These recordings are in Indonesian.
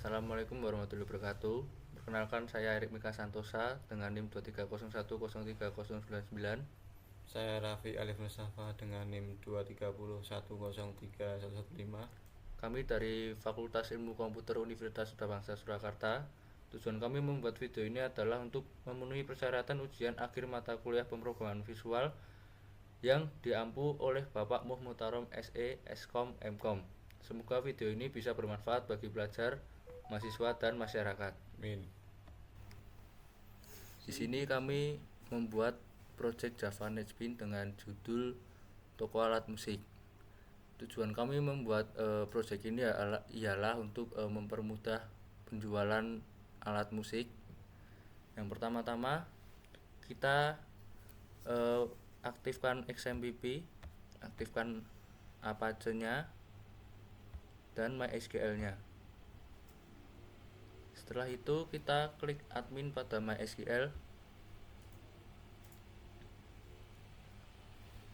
Assalamualaikum warahmatullahi wabarakatuh. Perkenalkan, saya Erik Mika Santosa dengan NIM 2301030099. Saya Raffi Alif Mustafa dengan NIM 230103115. Kami dari Fakultas Ilmu Komputer Universitas Bangsa Surakarta. Tujuan kami membuat video ini adalah untuk memenuhi persyaratan ujian akhir mata kuliah pemrograman visual yang diampu oleh Bapak Muh Mutarom SE, Eskom, Mkom. Semoga video ini bisa bermanfaat bagi pelajar, mahasiswa, dan masyarakat. Min. Di sini kami membuat project Java NetBeans dengan judul Toko Alat Musik. Tujuan kami membuat project ini ialah untuk mempermudah penjualan alat musik. Yang pertama-tama kita aktifkan XMPP, aktifkan Apache-nya dan MySQL-nya. Setelah itu kita klik admin pada MySQL.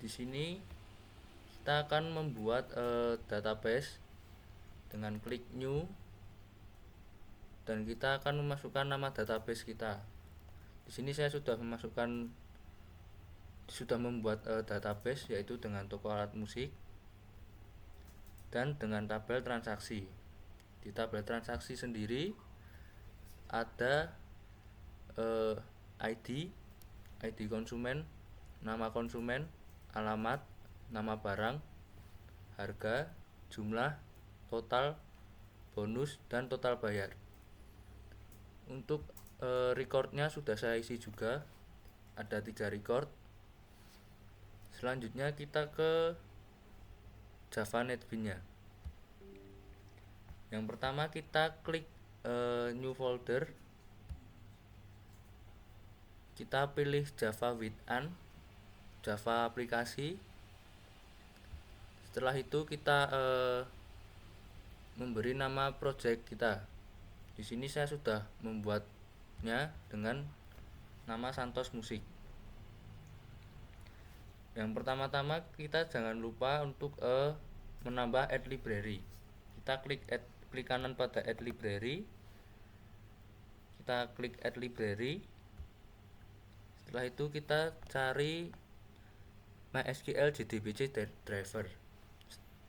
Di sini kita akan membuat database dengan klik new, dan kita akan memasukkan nama database kita. Di sini saya sudah membuat database, yaitu dengan toko alat musik dan dengan tabel transaksi. Di tabel transaksi sendiri ada ID konsumen, nama konsumen, alamat, nama barang, harga, jumlah, total, bonus, dan total bayar. Untuk recordnya sudah saya isi juga, ada 3 record. Selanjutnya kita ke Java NetBeans-nya. Yang pertama kita klik new folder, kita pilih Java with an, Java aplikasi. Setelah itu kita memberi nama project kita. Di sini saya sudah membuatnya dengan nama Santos Musik. Yang pertama-tama kita jangan lupa untuk menambah add library. Kita klik kanan pada add library. Kita klik add library. Setelah itu kita cari MySQL JDBC driver.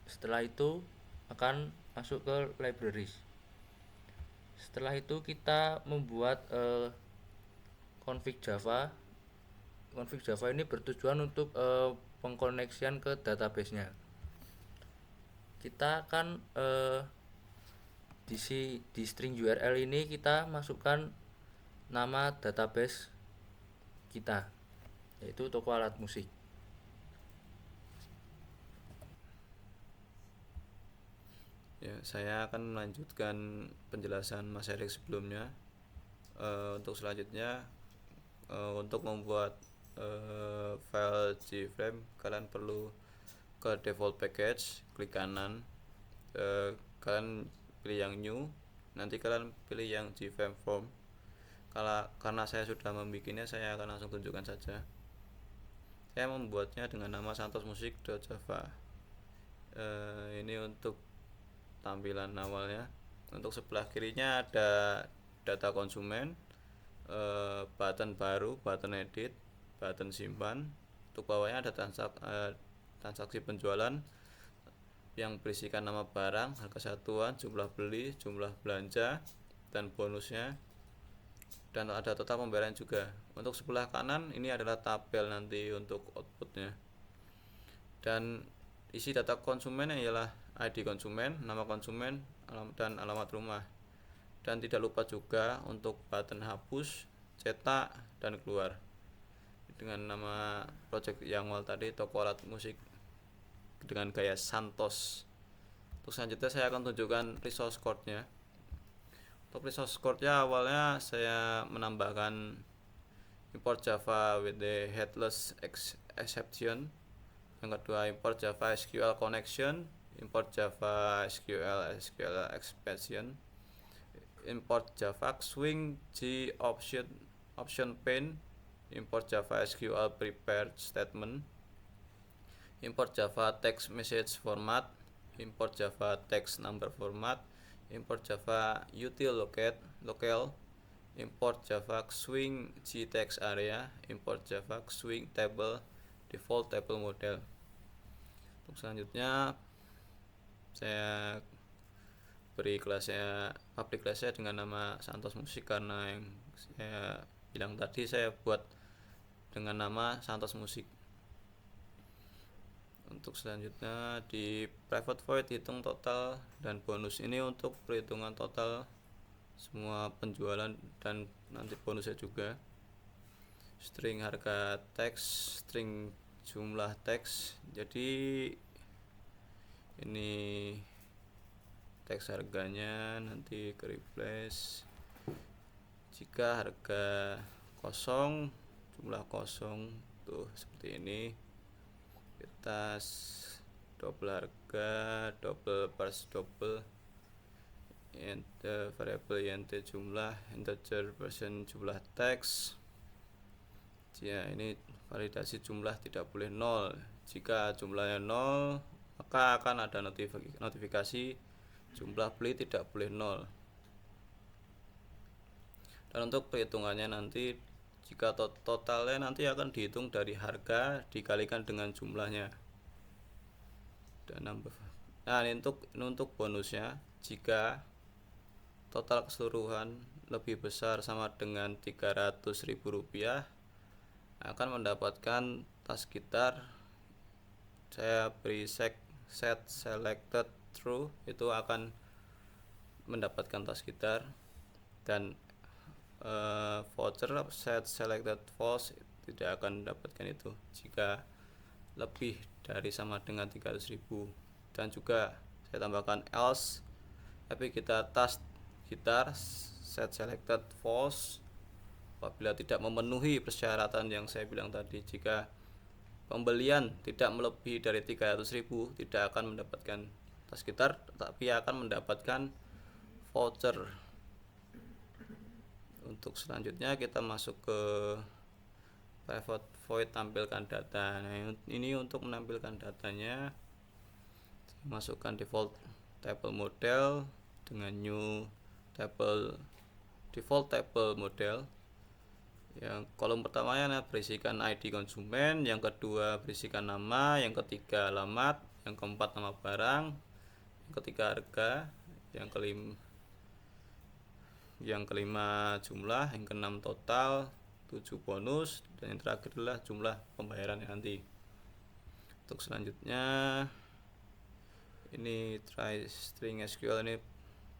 Setelah itu akan masuk ke libraries. Setelah itu kita membuat config Java. Config Java ini bertujuan untuk pengkoneksian ke database-nya. Kita akan di string URL ini kita masukkan nama database kita, yaitu toko alat musik. Ya, saya akan melanjutkan penjelasan Mas Erik sebelumnya. Untuk selanjutnya, untuk membuat file JFrame, kalian perlu ke default package, klik kanan, kalian pilih yang new, nanti kalian pilih yang JFrame form. Karena saya sudah membuatnya, saya akan langsung tunjukkan saja. Saya membuatnya dengan nama santosmusik.java. Ini untuk tampilan awalnya. Untuk sebelah kirinya ada data konsumen, button baru, button edit, button simpan. Untuk bawahnya ada transaksi penjualan yang berisikan nama barang, harga satuan, jumlah beli, jumlah belanja, dan bonusnya, dan ada total pembayaran juga. Untuk sebelah kanan ini adalah tabel nanti untuk outputnya, dan isi data konsumen ialah ID konsumen, nama konsumen, dan alamat rumah. Dan tidak lupa juga untuk button hapus, cetak, dan keluar, dengan nama project yang awal tadi, toko alat musik dengan gaya Santos. Untuk selanjutnya saya akan tunjukkan resource code-nya. Untuk resource code-nya awalnya saya menambahkan import Java with the headless exception. Yang kedua, import Java SQL connection, import Java SQL expression, import Java swing G option pane, import Java SQL prepare statement, import Java text message format, import Java text number format, import Java util local, import Java swing gtext area, import Java swing table default table model. Untuk selanjutnya saya beri kelasnya public kelasnya dengan nama Santos Musik, karena yang saya bilang tadi saya buat dengan nama Santos Musik. Untuk selanjutnya di private void hitung total dan bonus, ini untuk perhitungan total semua penjualan dan nanti bonusnya juga. String harga teks, string jumlah teks, jadi ini teks harganya nanti ke replace jika harga kosong, jumlah kosong tuh seperti ini. Kita double harga, double parse double, int variable int jumlah, integer version jumlah teks. Ya, ini validasi jumlah tidak boleh 0. Jika jumlahnya 0, maka akan ada notifikasi jumlah beli tidak boleh 0. Dan untuk perhitungannya nanti, jika totalnya nanti akan dihitung dari harga dikalikan dengan jumlahnya. Dan ini untuk bonusnya, jika total keseluruhan lebih besar sama dengan Rp300.000, akan mendapatkan tas gitar. Saya beri set selected true, itu akan mendapatkan tas gitar. Dan voucher set selected false tidak akan mendapatkan itu jika lebih dari sama dengan 300.000. Dan juga saya tambahkan else tapi kita tas gitar set selected false apabila tidak memenuhi persyaratan yang saya bilang tadi. Jika pembelian tidak melebihi dari 300.000, tidak akan mendapatkan tas gitar, tapi akan mendapatkan voucher. Untuk selanjutnya kita masuk ke private void tampilkan data. Nah, ini untuk menampilkan datanya, masukkan default table model dengan new table default table model. Yang kolom pertamanya berisikan ID konsumen, yang kedua berisikan nama, yang ketiga alamat, yang keempat nama barang, yang ketiga harga, yang kelima jumlah, yang keenam total, 7 bonus, dan yang terakhir adalah jumlah pembayaran nanti. Untuk selanjutnya ini try string SQL, ini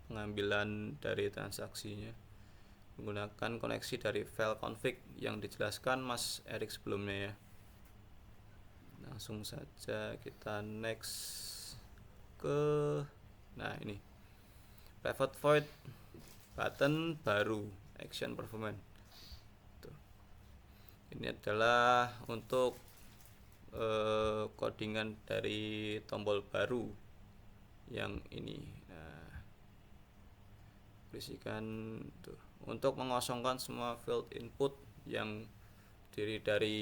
pengambilan dari transaksinya menggunakan koneksi dari file config yang dijelaskan Mas Erik sebelumnya ya. Langsung saja kita next ke ini private void button baru action performance. Ini adalah untuk codingan dari tombol baru yang ini. Berisikan tuh untuk mengosongkan semua field input yang terdiri dari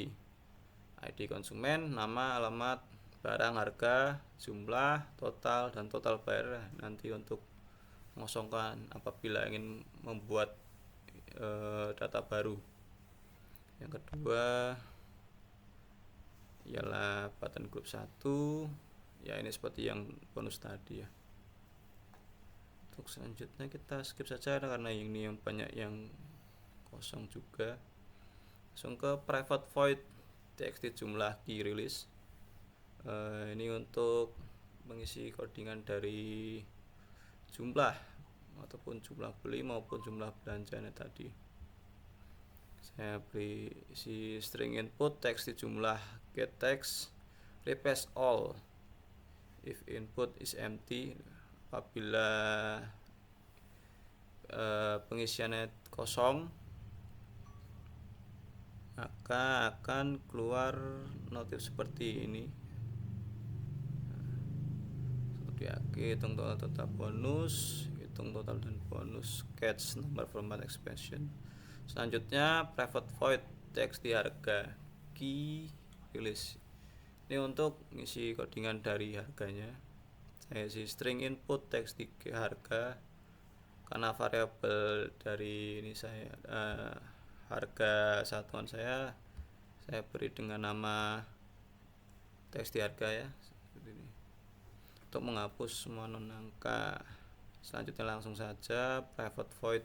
ID konsumen, nama, alamat, barang, harga, jumlah, total, dan total bayar. Nanti untuk mengosongkan apabila ingin membuat data baru. Yang kedua ialah button group 1, ya ini seperti yang bonus tadi ya. Untuk selanjutnya kita skip saja karena ini yang banyak yang kosong juga. Langsung ke private void txt jumlah key release. Ini untuk mengisi codingan dari jumlah ataupun jumlah beli maupun jumlah belanjanya tadi. Saya beri isi string input txt jumlah get text replace all if input is empty. Apabila pengisiannya kosong, maka akan keluar notif seperti ini. Hitung total bonus, hitung total dan bonus, catch number format expansion. Selanjutnya private void txt harga key release. Ini untuk ngisi codingan dari harganya. Saya isi string input txt harga karena variabel dari ini saya harga satuan saya beri dengan nama teks di harga ya, seperti ini. Untuk menghapus semua non angka, selanjutnya langsung saja private void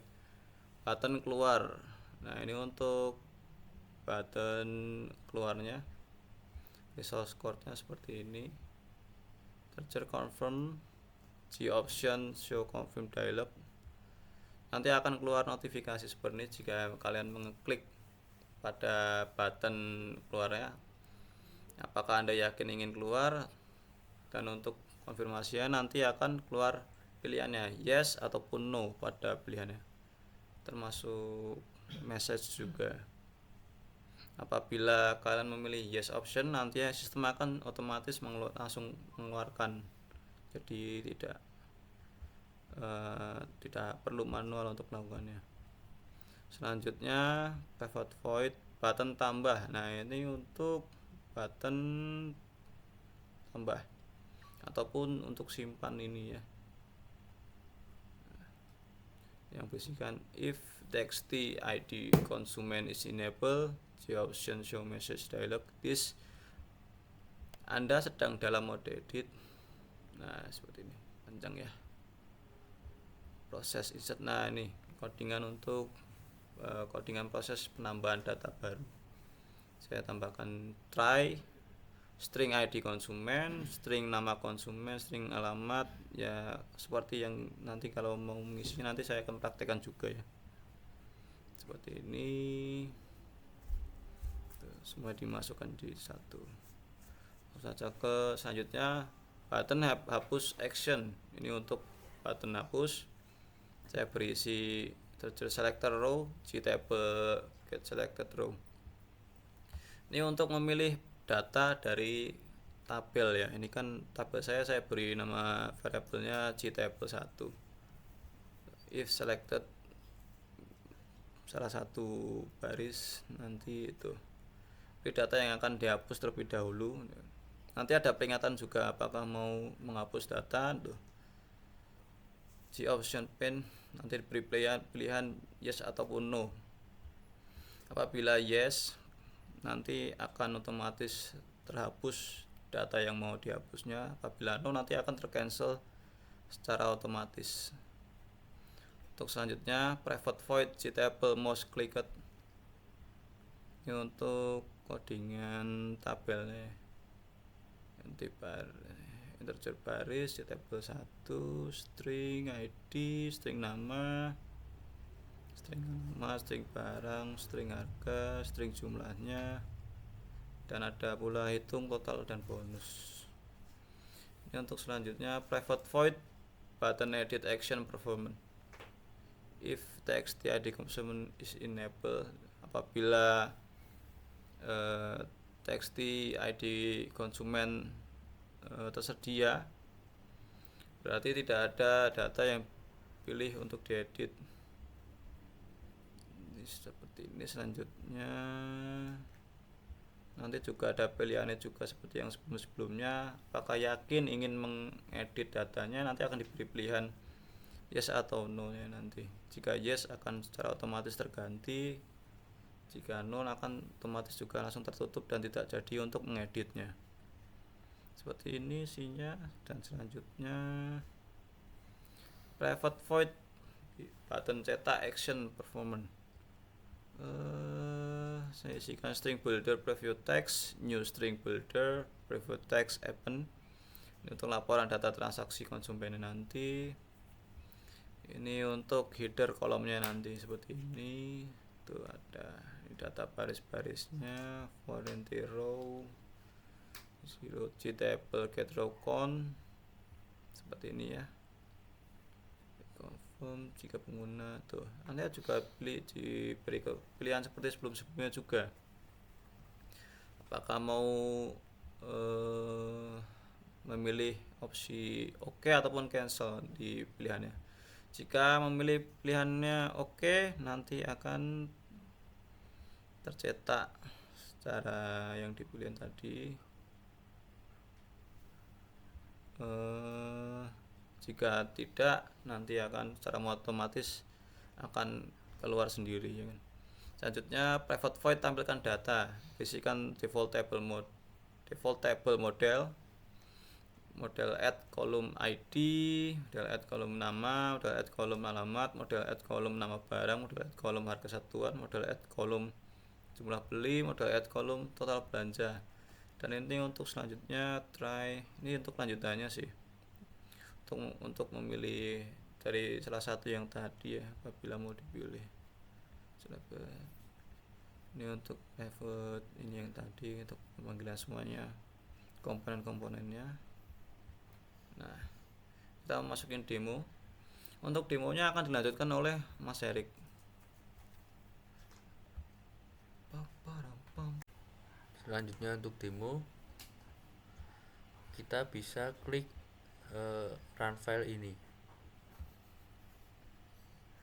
button keluar. Nah, ini untuk button keluarnya, resource code-nya seperti ini. Trigger confirm G option show confirm dialog. Nanti akan keluar notifikasi seperti ini jika kalian mengeklik pada button keluarnya, apakah Anda yakin ingin keluar, dan untuk konfirmasinya nanti akan keluar pilihannya yes ataupun no pada pilihannya, termasuk message juga. Apabila kalian memilih yes option, nanti sistem akan otomatis langsung mengeluarkan, jadi tidak perlu manual untuk melakukannya. Selanjutnya pivot void button tambah. Nah, ini untuk button tambah ataupun untuk simpan ini ya, yang berisikan if txt id konsumen is enabled the option show message dialog this Anda sedang dalam mode edit. Nah, seperti ini, panjang ya proses insert. Nah, ini codingan untuk codingan proses penambahan data baru. Saya tambahkan try string ID konsumen, string nama konsumen, string alamat ya, seperti yang nanti kalau mau mengisinya nanti saya akan praktekkan juga ya. Seperti ini. Tuh, semua dimasukkan di satu. Langsung saja ke selanjutnya button hapus action. Ini untuk button hapus. Saya berisi selector row, gtable get selected row. Ini untuk memilih data dari tabel ya. Ini kan tabel saya beri nama variabelnya gtable 1. If selected salah satu baris, nanti itu data yang akan dihapus terlebih dahulu. Nanti ada peringatan juga apakah mau menghapus data tuh. G option pen nanti diberi pilihan yes ataupun no. Apabila yes, nanti akan otomatis terhapus data yang mau dihapusnya. Apabila no, nanti akan tercancel secara otomatis. Untuk selanjutnya private void gtable mouse clicked. Ini untuk codingan tabelnya. Integer baris gtable 1, string id, string nama, string barang, string harga, string jumlahnya, dan ada pula hitung total dan bonus. Ini untuk selanjutnya private void button edit action performance if txt id konsumen is enabled. Apabila txt id konsumen tersedia, berarti tidak ada data yang pilih untuk diedit. Ini seperti ini. Selanjutnya nanti juga ada pilihannya juga seperti yang sebelumnya. Apakah yakin ingin mengedit datanya, nanti akan diberi pilihan yes atau no ya nanti. Jika yes akan secara otomatis terganti, jika no akan otomatis juga langsung tertutup dan tidak jadi untuk mengeditnya. Seperti ini isinya. Dan selanjutnya private void button cetak action performance. Saya isikan string builder preview text, new string builder preview text event. Ini untuk laporan data transaksi konsumen nanti. Ini untuk header kolomnya nanti seperti ini. Tuh ada data baris-barisnya, warranty row, zero gtable get row count seperti ini ya. Confirm jika pengguna tuh. Anda juga diberi pilihan seperti sebelumnya juga. Apakah mau memilih opsi OK ataupun cancel di pilihannya. Jika memilih pilihannya OK, nanti akan tercetak secara yang dipilih tadi. Jika tidak, nanti akan secara otomatis akan keluar sendiri ya kan. Selanjutnya private void tampilkan data, bisikan default table model add kolom ID, model add kolom nama, model add kolom alamat, model add kolom nama barang, model add kolom harga satuan, model add kolom jumlah beli, model add kolom total belanja. Dan ini untuk selanjutnya try, ini untuk lanjutannya sih, untuk memilih dari salah satu yang tadi ya, apabila mau dipilih. Ini untuk pivot, ini yang tadi untuk pemanggilan semuanya komponen-komponennya. Nah, kita masukin demo. Untuk demonya akan dilanjutkan oleh Mas Erik. Selanjutnya untuk demo, kita bisa klik run file ini.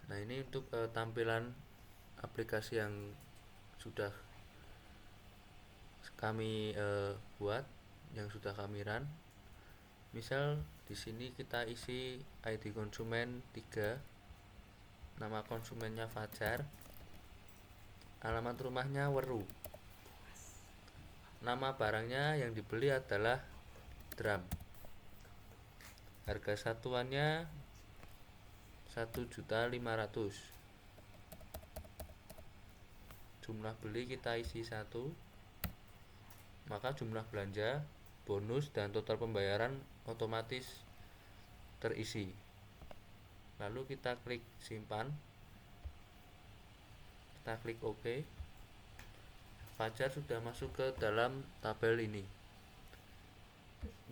Nah, ini untuk tampilan aplikasi yang sudah kami buat, yang sudah kami run. Misal di sini kita isi ID konsumen 3, nama konsumennya Fajar, alamat rumahnya Weru, nama barangnya yang dibeli adalah drum, harga satuannya 1.500.000, jumlah beli kita isi 1, maka jumlah belanja, bonus, dan total pembayaran otomatis terisi. Lalu kita klik simpan, kita klik OK. Fajar sudah masuk ke dalam tabel ini.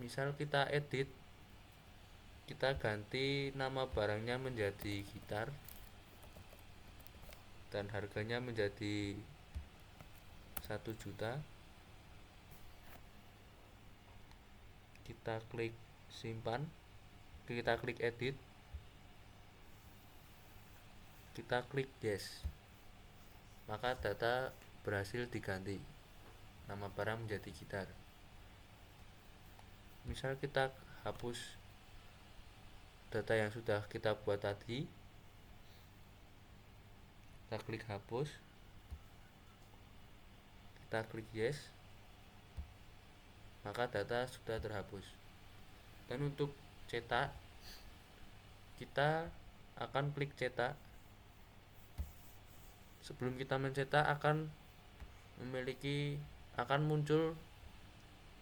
Misal kita edit, kita ganti nama barangnya menjadi gitar dan harganya menjadi 1 juta. Kita klik simpan, kita klik edit, kita klik yes, maka data berhasil diganti, nama barang menjadi gitar. Misal kita hapus data yang sudah kita buat tadi, kita klik hapus, kita klik yes, maka data sudah terhapus. Dan untuk cetak, kita akan klik cetak. Sebelum kita mencetak akan muncul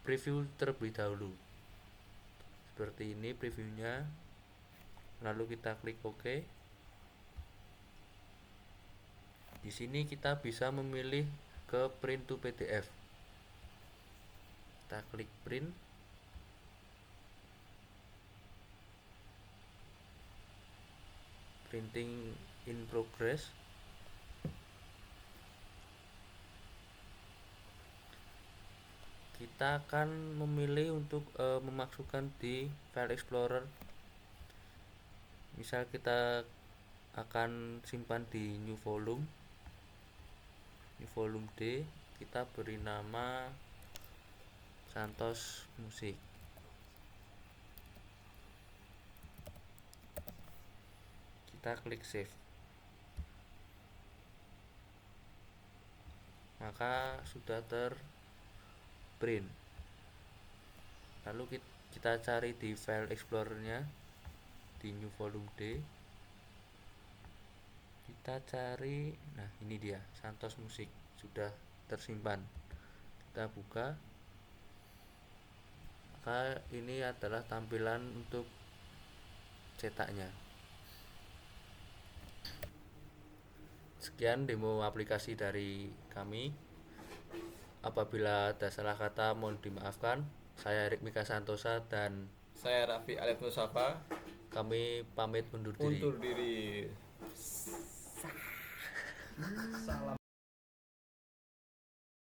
preview terlebih dahulu. Seperti ini previewnya. Lalu kita klik OK. Di sini kita bisa memilih ke print to PDF. Kita klik print, printing in progress. Kita akan memilih untuk memasukkan di file explorer. Misal kita akan simpan di new volume D, kita beri nama Santos Musik. Kita klik save, maka sudah terprint. Lalu kita cari di file explorernya di new volume D, kita cari, nah ini dia, Santos Musik sudah tersimpan. Kita buka, maka ini adalah tampilan untuk cetaknya. Sekian demo aplikasi dari kami. Apabila ada salah kata mohon dimaafkan. Saya Erik Mika Santosa dan saya Raffi Alif Musafa. Kami pamit undur diri. Salam.